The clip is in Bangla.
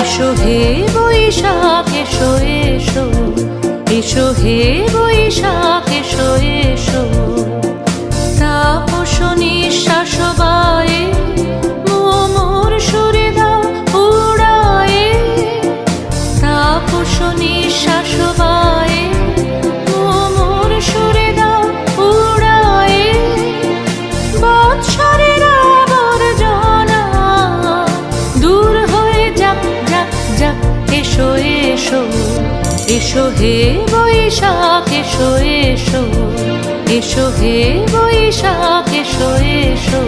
এসো হে বৈশাখ এসো এসো, এসো হে বৈশাখ এসো এসো। তাপস নিঃশ্বাস বায়ে মোর সুরে দাও উড়ায়ে, তাপস নিঃশ্বাস বায়ে মোর সুরে দাও উড়ায়ে। বৎসরের আবর্জনা দূর হয়ে যাক যাক যাক, এসো এসো, এসো হে বৈশাখ এসো এসো, এসো হে বৈশাখ এসো এসো।